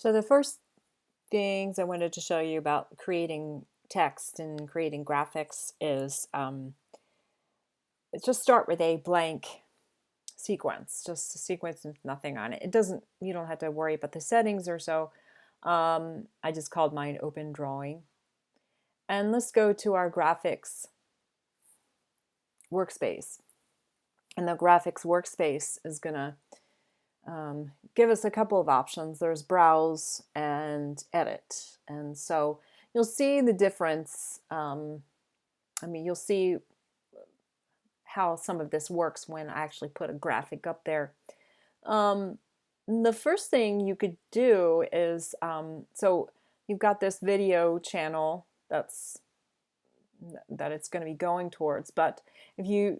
So the first things I wanted to show you about creating text and creating graphics is just start with a blank sequence, just a sequence with nothing on it. You don't have to worry about the settings or so. I just called mine open drawing. And let's go to our graphics workspace. And the graphics workspace is gonna give us a couple of options. There's browse and edit. And so you'll see the difference. You'll see how some of this works when I actually put a graphic up there. The first thing you could do is, so you've got this video channel that it's going to be going towards, but if you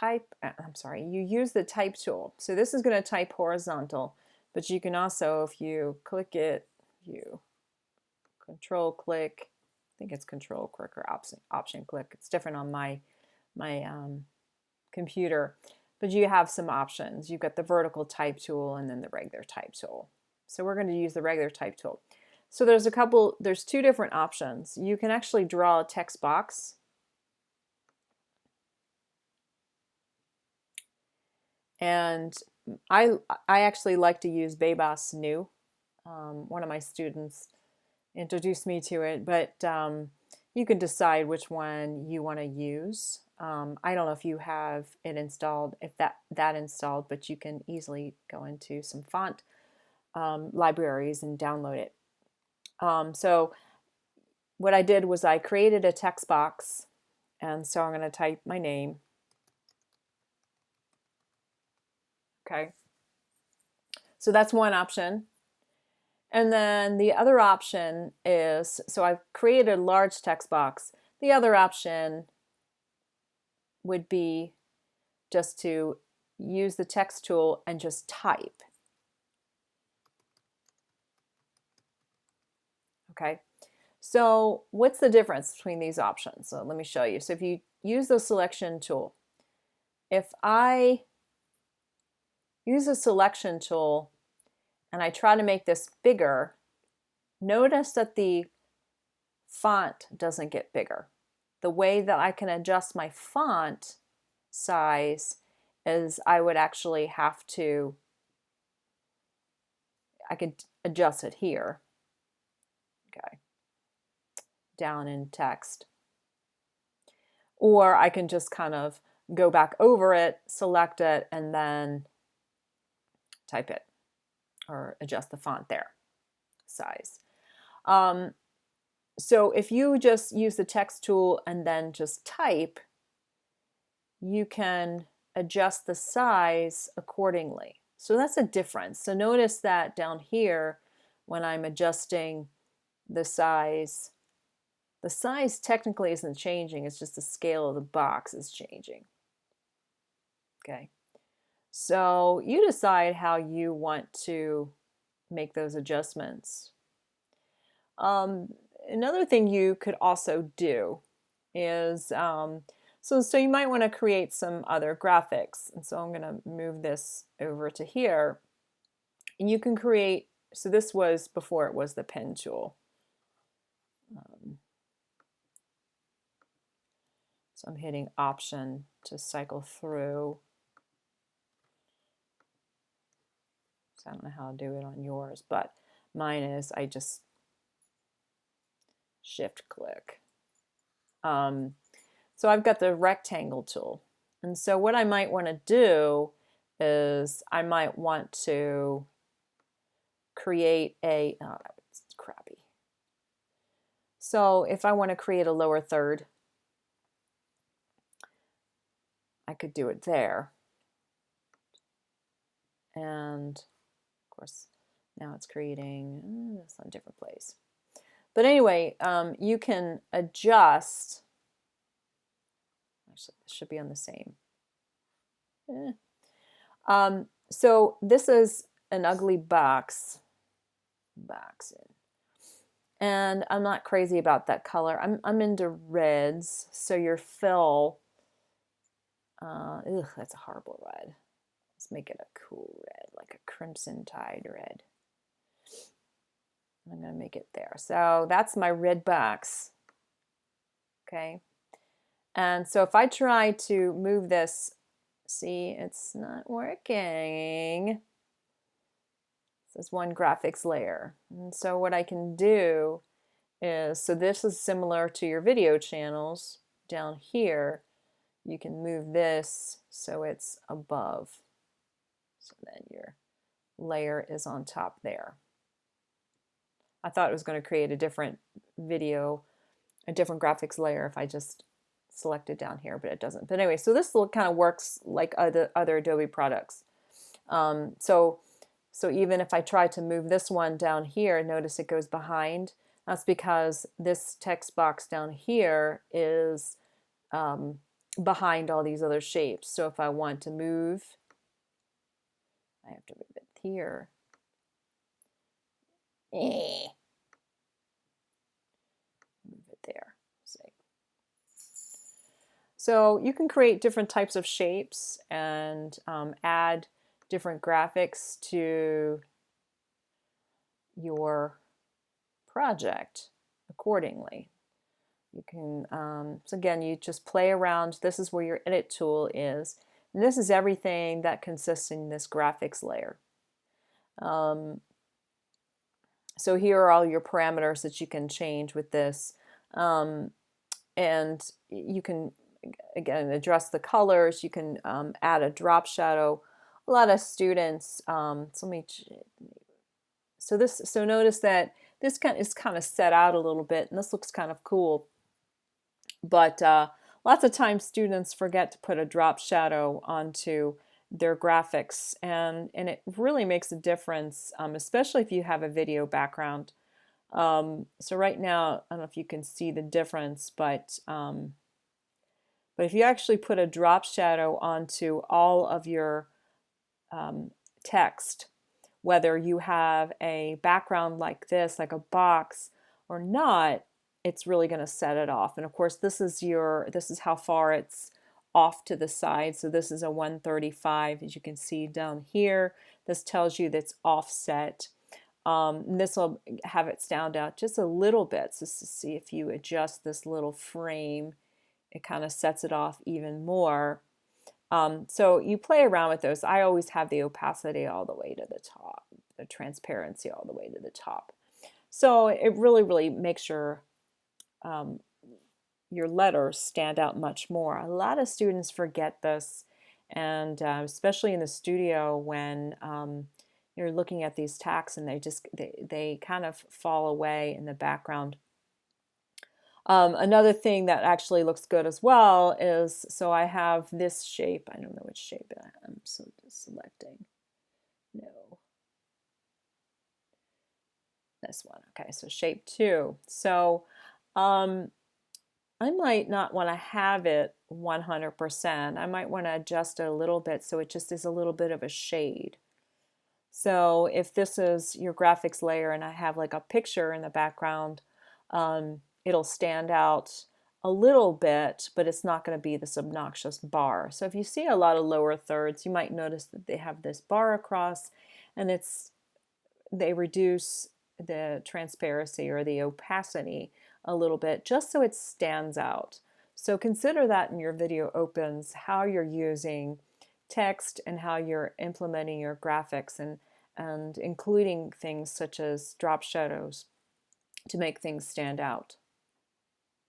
you use the type tool. So this is going to type horizontal, but you can also, if you click it, you control click, I think it's control click or option click. It's different on my computer, but you have some options. You've got the vertical type tool and then the regular type tool. So we're going to use the regular type tool. So there's two different options. You can actually draw a text box. And I actually like to use Bebas New. One of my students introduced me to it, but you can decide which one you want to use. I don't know if you have it installed, if that installed, but you can easily go into some font libraries and download it. So what I did was I created a text box, and so I'm going to type my name. Okay, so that's one option. And then the other option is, so I've created a large text box. The other option would be just to use the text tool and just type. Okay, so what's the difference between these options? So let me show you. So if you use the selection tool, if I use the selection tool and I try to make this bigger, notice that the font doesn't get bigger. The way that I can adjust my font size is I would actually have to, I could adjust it here, okay, down in text. Or I can just kind of go back over it, select it, and then type it or adjust the font there, size. So if you just use the text tool and then just type, you can adjust the size accordingly. So that's a difference. So notice that down here, when I'm adjusting the size technically isn't changing, it's just the scale of the box is changing. Okay, so you decide how you want to make those adjustments. Another thing you could also do is, so you might want to create some other graphics. And so I'm going to move this over to here. And you can create, so this was before it was the pen tool. So I'm hitting Option to cycle through. So I don't know how to do it on yours, but mine is I just shift click. So I've got the rectangle tool. And so what I might want to do is I might want to create a, oh, that's crappy. So if I want to create a lower third, I could do it there. And of course, now it's creating, it's on a different place. But anyway, you can adjust. Actually, this should be on the same. So this is an ugly box. And I'm not crazy about that color. I'm into reds. So your fill, that's a horrible red. Let's make it a cool red, like a crimson tide red. I'm going to make it there. So that's my red box. Okay. And so if I try to move this, see, it's not working. This is one graphics layer. And so what I can do is, so this is similar to your video channels down here. You can move this so it's above. So then your layer is on top there. I thought it was going to create a different video, a different graphics layer if I just selected down here, but it doesn't. But anyway, so this kind of works like other Adobe products. So even if I try to move this one down here, notice it goes behind. That's because this text box down here is behind all these other shapes. So if I want to move, I have to move it here. Move it there. See. So you can create different types of shapes and add different graphics to your project accordingly. You can, so again, you just play around. This is where your edit tool is. And this is everything that consists in this graphics layer. So here are all your parameters that you can change with this. And you can, again, adjust the colors. You can add a drop shadow. A lot of students, so notice that this is kind of set out a little bit, and this looks kind of cool. But lots of times students forget to put a drop shadow onto their graphics, and it really makes a difference, especially if you have a video background. So right now, I don't know if you can see the difference, but if you actually put a drop shadow onto all of your text, whether you have a background like this, like a box, or not, it's really going to set it off. And of course, this is how far it's off to the side. So this is a 135, as you can see down here. This tells you that's offset. And this will have it stand out just a little bit. So to see if you adjust this little frame, it kind of sets it off even more. So you play around with those. I always have the opacity all the way to the top, the transparency all the way to the top. So it really makes your letters stand out much more. A lot of students forget this, and especially in the studio when you're looking at these text and they kind of fall away in the background. Another thing that actually looks good as well is, so I have this shape. I don't know which shape I'm selecting. No. This one. Okay, so shape 2. So I might not want to have it 100%. I might want to adjust it a little bit so it just is a little bit of a shade. So if this is your graphics layer and I have like a picture in the background, it'll stand out a little bit, but it's not going to be this obnoxious bar. So if you see a lot of lower thirds, you might notice that they have this bar across, and they reduce the transparency or the opacity a little bit just so it stands out. So consider that in your video opens, how you're using text and how you're implementing your graphics and including things such as drop shadows to make things stand out.